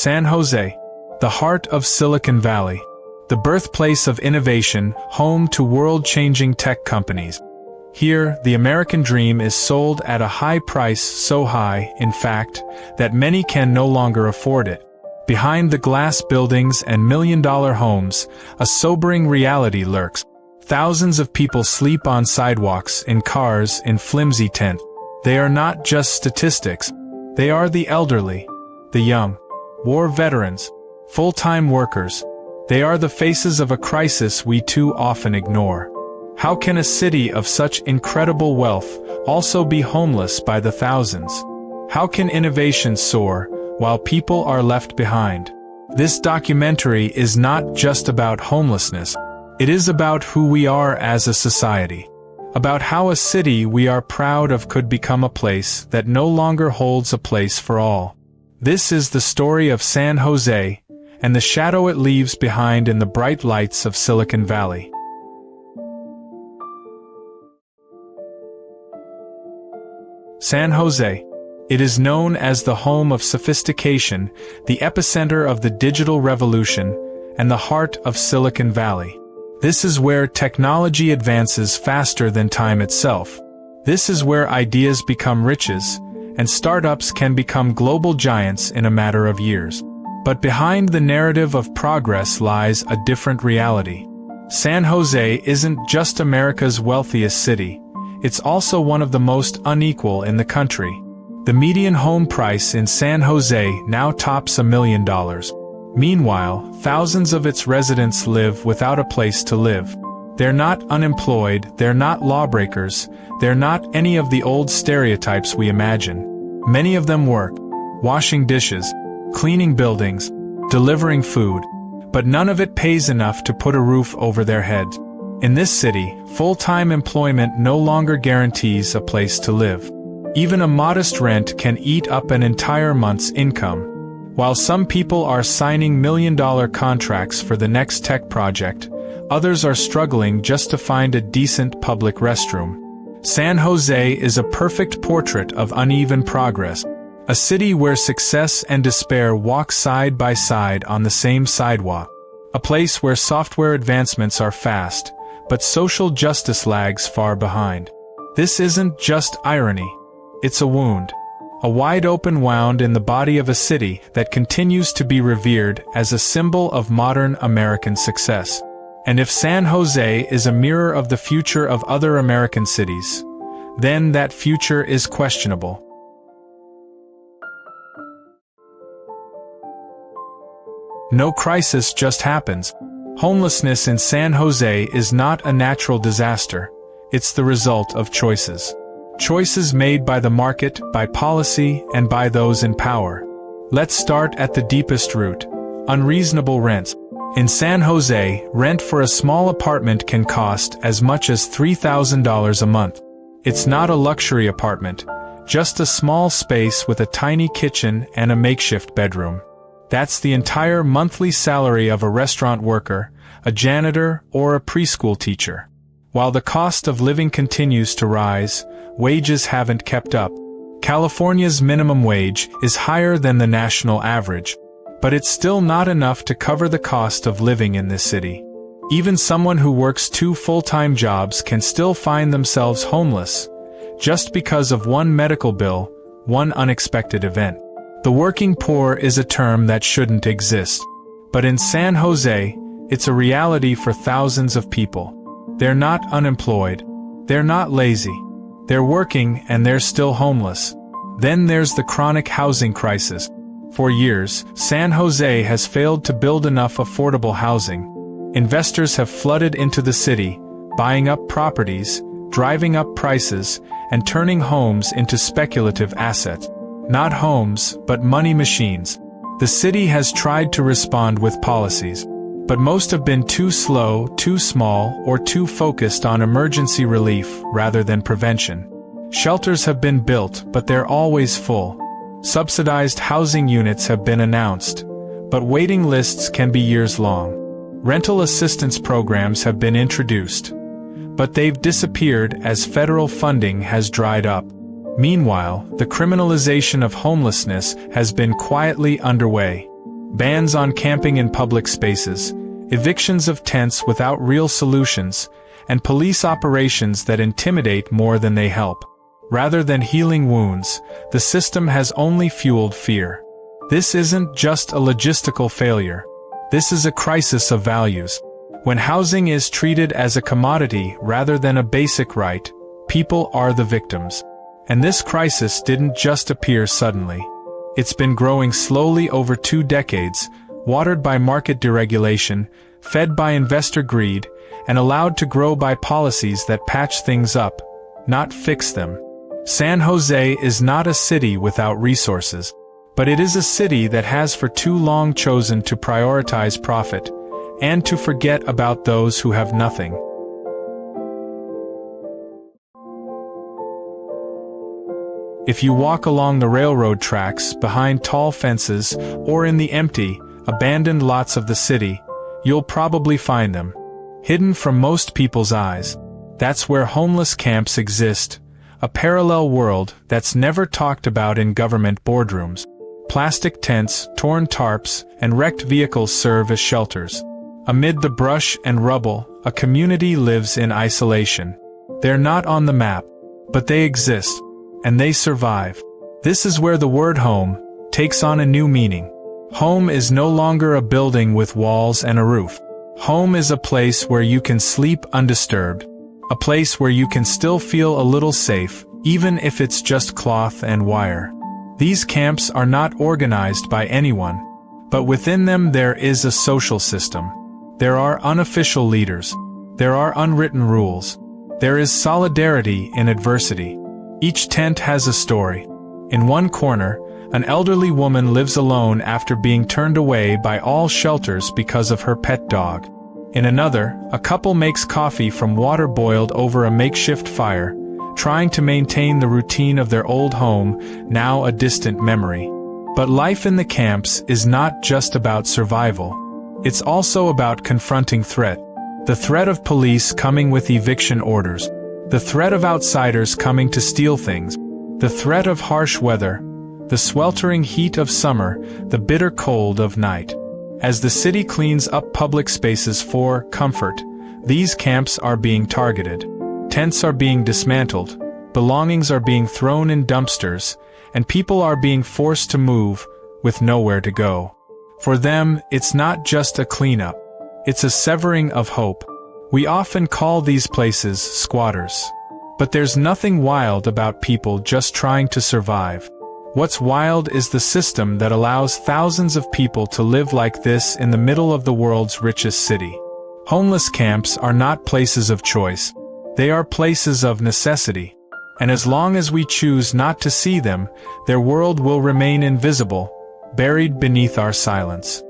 San Jose, the heart of Silicon Valley. The birthplace of innovation, home to world-changing tech companies. Here, the American dream is sold at a high price, so high, in fact, that many can no longer afford it. Behind the glass buildings and million-dollar homes, a sobering reality lurks. Thousands of people sleep on sidewalks, in cars, in flimsy tents. They are not just statistics. They are the elderly, the young, war veterans, full-time workers. They are the faces of a crisis we too often ignore. How can a city of such incredible wealth also be homeless by the thousands? How can innovation soar while people are left behind? This documentary is not just about homelessness. It is about who we are as a society. About how a city we are proud of could become a place that no longer holds a place for all. This is the story of San Jose, and the shadow it leaves behind in the bright lights of Silicon Valley. San Jose. It is known as the home of sophistication, the epicenter of the digital revolution, and the heart of Silicon Valley. This is where technology advances faster than time itself. This is where ideas become riches, and startups can become global giants in a matter of years. But behind the narrative of progress lies a different reality. San Jose isn't just America's wealthiest city. It's also one of the most unequal in the country. The median home price in San Jose now tops $1 million. Meanwhile, thousands of its residents live without a place to live. They're not unemployed, they're not lawbreakers, they're not any of the old stereotypes we imagine. Many of them work, washing dishes, cleaning buildings, delivering food, but none of it pays enough to put a roof over their heads. In this city, full-time employment no longer guarantees a place to live. Even a modest rent can eat up an entire month's income. While some people are signing million-dollar contracts for the next tech project, others are struggling just to find a decent public restroom. San Jose is a perfect portrait of uneven progress. A city where success and despair walk side by side on the same sidewalk. A place where software advancements are fast, but social justice lags far behind. This isn't just irony. It's a wound. A wide-open wound in the body of a city that continues to be revered as a symbol of modern American success. And if San Jose is a mirror of the future of other American cities, then that future is questionable. No crisis just happens. Homelessness in San Jose is not a natural disaster. It's the result of choices. Choices made by the market, by policy, and by those in power. Let's start at the deepest root. Unreasonable rents. In San Jose, rent for a small apartment can cost as much as $3,000 a month. It's not a luxury apartment, just a small space with a tiny kitchen and a makeshift bedroom. That's the entire monthly salary of a restaurant worker, a janitor, or a preschool teacher. While the cost of living continues to rise, wages haven't kept up. California's minimum wage is higher than the national average, but it's still not enough to cover the cost of living in this city. Even someone who works 2 full-time jobs can still find themselves homeless, just because of one medical bill, one unexpected event. The working poor is a term that shouldn't exist. But in San Jose, it's a reality for thousands of people. They're not unemployed. They're not lazy. They're working and they're still homeless. Then there's the chronic housing crisis. For years, San Jose has failed to build enough affordable housing. Investors have flooded into the city, buying up properties, driving up prices, and turning homes into speculative assets. Not homes, but money machines. The city has tried to respond with policies, but most have been too slow, too small, or too focused on emergency relief rather than prevention. Shelters have been built, but they're always full. Subsidized housing units have been announced, but waiting lists can be years long. Rental assistance programs have been introduced, but they've disappeared as federal funding has dried up. Meanwhile, the criminalization of homelessness has been quietly underway. bans on camping in public spaces, evictions of tents without real solutions, and police operations that intimidate more than they help. Rather than healing wounds, the system has only fueled fear. This isn't just a logistical failure. This is a crisis of values. When housing is treated as a commodity rather than a basic right, people are the victims. And this crisis didn't just appear suddenly. It's been growing slowly over 2 decades, watered by market deregulation, fed by investor greed, and allowed to grow by policies that patch things up, not fix them. San Jose is not a city without resources, but it is a city that has for too long chosen to prioritize profit, and to forget about those who have nothing. If you walk along the railroad tracks, behind tall fences, or in the empty, abandoned lots of the city, you'll probably find them. Hidden from most people's eyes. That's where homeless camps exist, a parallel world that's never talked about in government boardrooms. Plastic tents, torn tarps, and wrecked vehicles serve as shelters. Amid the brush and rubble, a community lives in isolation. They're not on the map, but they exist. And they survive. This is where the word home takes on a new meaning. Home is no longer a building with walls and a roof. Home is a place where you can sleep undisturbed. A place where you can still feel a little safe, even if it's just cloth and wire. These camps are not organized by anyone, but within them there is a social system. There are unofficial leaders. There are unwritten rules. There is solidarity in adversity. Each tent has a story. In one corner, an elderly woman lives alone after being turned away by all shelters because of her pet dog. In another, a couple makes coffee from water boiled over a makeshift fire, trying to maintain the routine of their old home, now a distant memory. But life in the camps is not just about survival. It's also about confronting threat. The threat of police coming with eviction orders. The threat of outsiders coming to steal things. The threat of harsh weather. The sweltering heat of summer, the bitter cold of night. As the city cleans up public spaces for comfort, these camps are being targeted. Tents are being dismantled, belongings are being thrown in dumpsters, and people are being forced to move, with nowhere to go. For them, it's not just a cleanup. It's a severing of hope. We often call these places squatters. But there's nothing wild about people just trying to survive. What's wild is the system that allows thousands of people to live like this in the middle of the world's richest city. Homeless camps are not places of choice. They are places of necessity. And as long as we choose not to see them, their world will remain invisible, buried beneath our silence.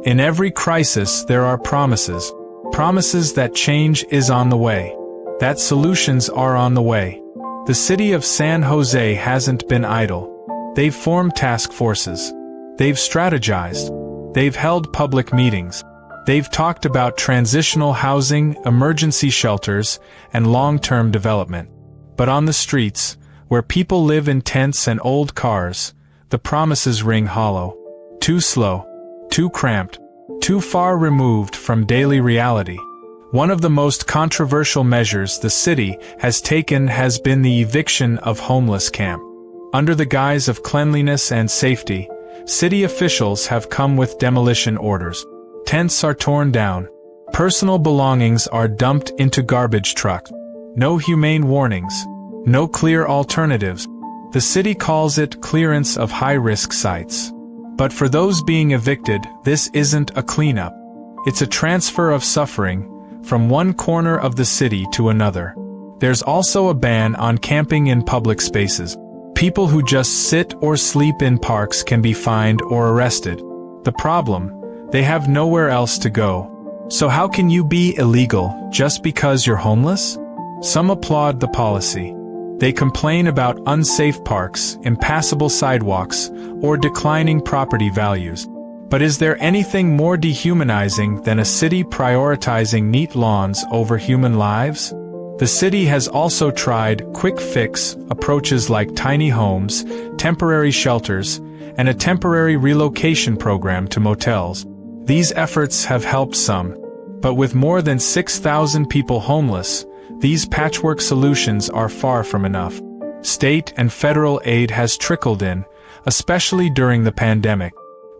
In every crisis there are promises. Promises that change is on the way. That solutions are on the way. The city of San Jose hasn't been idle. They've formed task forces. They've strategized. They've held public meetings. They've talked about transitional housing, emergency shelters, and long-term development. But on the streets, where people live in tents and old cars, the promises ring hollow. Too slow. Too cramped, too far removed from daily reality. One of the most controversial measures the city has taken has been the eviction of homeless camp. Under the guise of cleanliness and safety, city officials have come with demolition orders. Tents are torn down. Personal belongings are dumped into garbage trucks. No humane warnings. No clear alternatives. The city calls it clearance of high-risk sites. But for those being evicted, this isn't a cleanup. It's a transfer of suffering, from one corner of the city to another. There's also a ban on camping in public spaces. People who just sit or sleep in parks can be fined or arrested. The problem? They have nowhere else to go. So how can you be illegal just because you're homeless? Some applaud the policy. They complain about unsafe parks, impassable sidewalks, or declining property values. But is there anything more dehumanizing than a city prioritizing neat lawns over human lives? The city has also tried quick-fix approaches like tiny homes, temporary shelters, and a temporary relocation program to motels. These efforts have helped some, but with more than 6,000 people homeless, these patchwork solutions are far from enough. State and federal aid has trickled in, especially during the pandemic.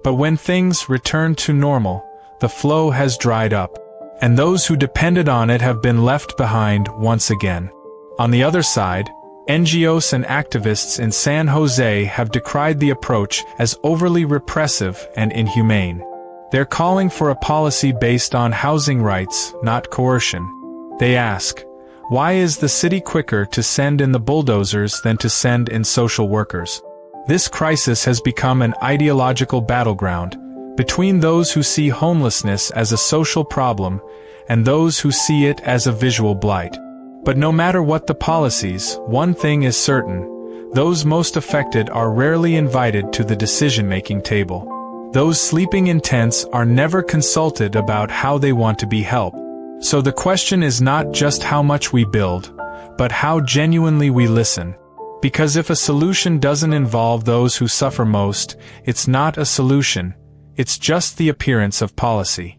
But when things return to normal, the flow has dried up, and those who depended on it have been left behind once again. On the other side, NGOs and activists in San Jose have decried the approach as overly repressive and inhumane. They're calling for a policy based on housing rights, not coercion. They ask, why is the city quicker to send in the bulldozers than to send in social workers? This crisis has become an ideological battleground between those who see homelessness as a social problem and those who see it as a visual blight. But no matter what the policies, one thing is certain: those most affected are rarely invited to the decision-making table. Those sleeping in tents are never consulted about how they want to be helped. So the question is not just how much we build, but how genuinely we listen. Because if a solution doesn't involve those who suffer most, it's not a solution, it's just the appearance of policy.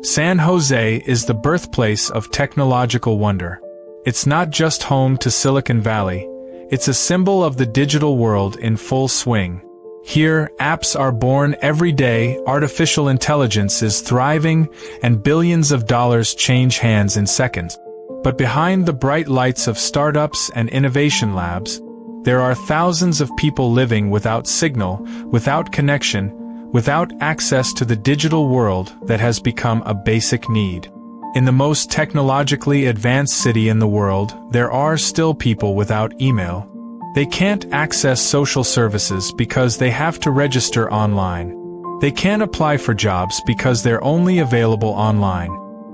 San Jose is the birthplace of technological wonder. It's not just home to Silicon Valley, it's a symbol of the digital world in full swing. Here, apps are born every day, artificial intelligence is thriving, and billions of dollars change hands in seconds. But behind the bright lights of startups and innovation labs, there are thousands of people living without signal, without connection, without access to the digital world that has become a basic need. In the most technologically advanced city in the world, there are still people without email. They can't access social services because they have to register online. They can't apply for jobs because they're only available online.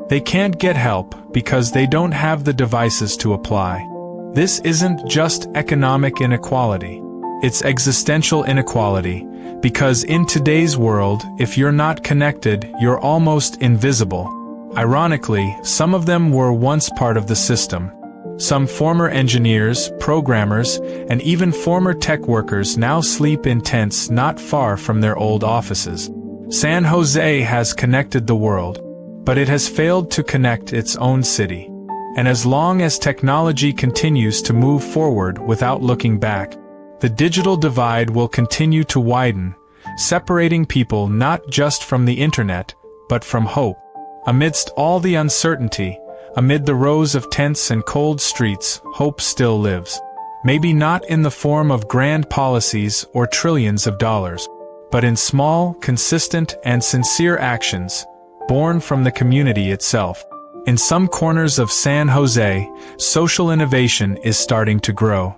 They can't get help because they don't have the devices to apply. This isn't just economic inequality. It's existential inequality, because in today's world, if you're not connected, you're almost invisible. Ironically, some of them were once part of the system. Some former engineers, programmers, and even former tech workers now sleep in tents not far from their old offices. San Jose has connected the world, but it has failed to connect its own city. And as long as technology continues to move forward without looking back, the digital divide will continue to widen, separating people not just from the internet, but from hope. Amidst all the uncertainty, amid the rows of tents and cold streets, hope still lives. Maybe not in the form of grand policies or trillions of dollars, but in small, consistent, and sincere actions, born from the community itself. In some corners of San Jose, social innovation is starting to grow.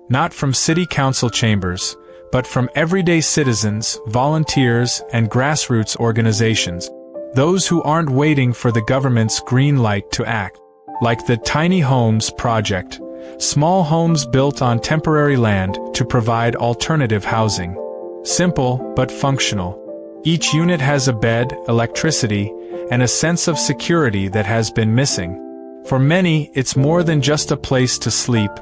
Not from city council chambers, but from everyday citizens, volunteers, and grassroots organizations. Those who aren't waiting for the government's green light to act. Like the Tiny Homes Project, small homes built on temporary land to provide alternative housing. Simple, but functional. Each unit has a bed, electricity, and a sense of security that has been missing. For many, it's more than just a place to sleep.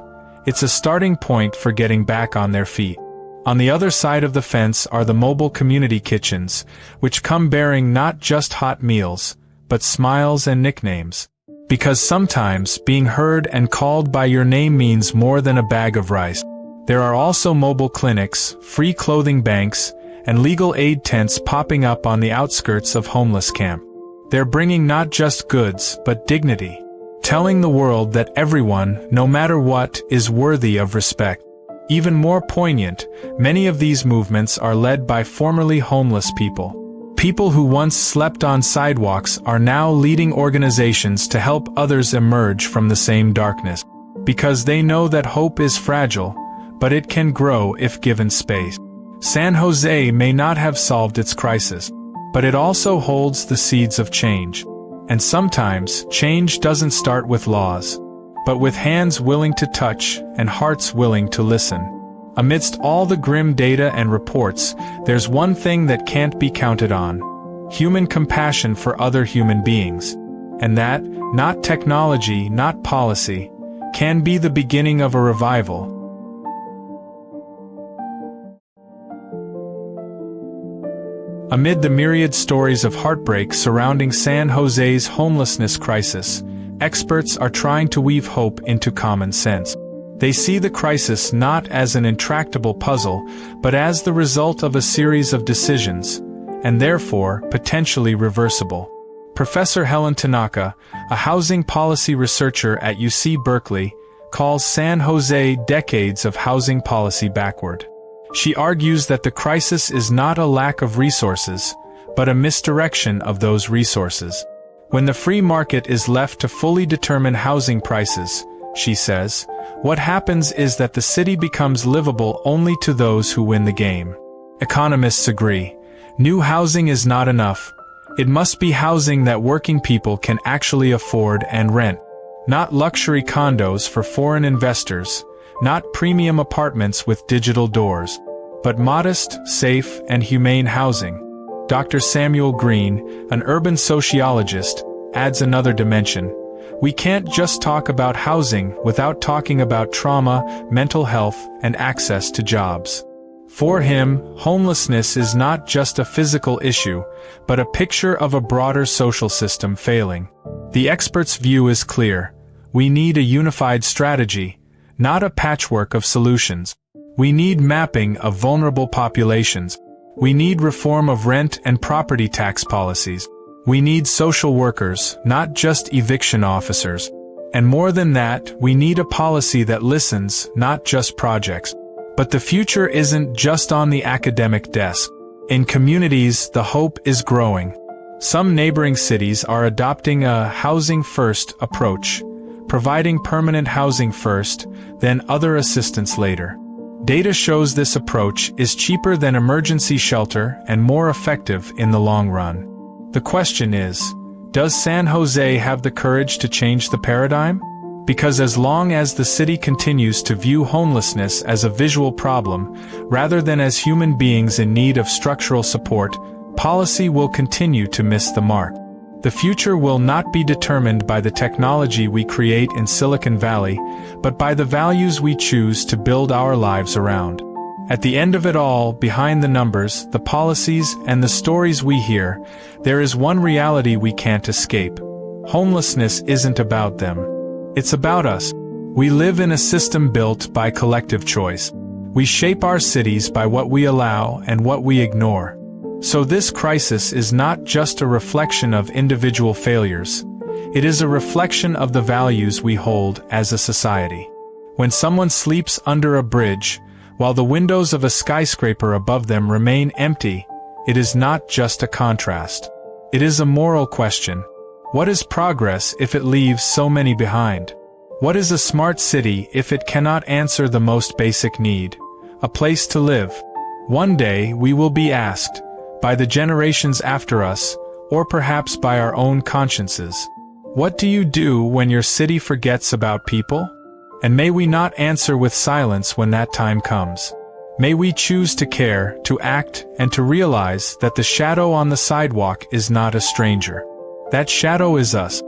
It's a starting point for getting back on their feet. On the other side of the fence are the mobile community kitchens, which come bearing not just hot meals, but smiles and nicknames. Because sometimes being heard and called by your name means more than a bag of rice. There are also mobile clinics, free clothing banks, and legal aid tents popping up on the outskirts of homeless camp. They're bringing not just goods, but dignity. Telling the world that everyone, no matter what, is worthy of respect. Even more poignant, many of these movements are led by formerly homeless people. People who once slept on sidewalks are now leading organizations to help others emerge from the same darkness. Because they know that hope is fragile, but it can grow if given space. San Jose may not have solved its crisis, but it also holds the seeds of change. And sometimes, change doesn't start with laws, but with hands willing to touch and hearts willing to listen. Amidst all the grim data and reports, there's one thing that can't be counted on: human compassion for other human beings. And that, not technology, not policy, can be the beginning of a revival. Amid the myriad stories of heartbreak surrounding San Jose's homelessness crisis, experts are trying to weave hope into common sense. They see the crisis not as an intractable puzzle, but as the result of a series of decisions, and therefore potentially reversible. Professor Helen Tanaka, a housing policy researcher at UC Berkeley, calls San Jose decades of housing policy backward. She argues that the crisis is not a lack of resources, but a misdirection of those resources. When the free market is left to fully determine housing prices, she says, what happens is that the city becomes livable only to those who win the game. Economists agree. New housing is not enough. It must be housing that working people can actually afford and rent. Not luxury condos for foreign investors, not premium apartments with digital doors, but modest, safe, and humane housing. Dr. Samuel Green, an urban sociologist, adds another dimension. We can't just talk about housing without talking about trauma, mental health, and access to jobs. For him, homelessness is not just a physical issue, but a picture of a broader social system failing. The expert's view is clear. We need a unified strategy, not a patchwork of solutions. We need mapping of vulnerable populations. We need reform of rent and property tax policies. We need social workers, not just eviction officers. And more than that, we need a policy that listens, not just projects. But the future isn't just on the academic desk. In communities, the hope is growing. Some neighboring cities are adopting a housing-first approach, providing permanent housing first, then other assistance later. Data shows this approach is cheaper than emergency shelter and more effective in the long run. The question is, does San Jose have the courage to change the paradigm? Because as long as the city continues to view homelessness as a visual problem, rather than as human beings in need of structural support, policy will continue to miss the mark. The future will not be determined by the technology we create in Silicon Valley, but by the values we choose to build our lives around. At the end of it all, behind the numbers, the policies, and the stories we hear, there is one reality we can't escape. Homelessness isn't about them. It's about us. We live in a system built by collective choice. We shape our cities by what we allow and what we ignore. So this crisis is not just a reflection of individual failures. It is a reflection of the values we hold as a society. When someone sleeps under a bridge, while the windows of a skyscraper above them remain empty, it is not just a contrast. It is a moral question. What is progress if it leaves so many behind? What is a smart city if it cannot answer the most basic need? A place to live. One day we will be asked, by the generations after us, or perhaps by our own consciences, what do you do when your city forgets about people? And may we not answer with silence when that time comes. May we choose to care, to act, and to realize that the shadow on the sidewalk is not a stranger. That shadow is us.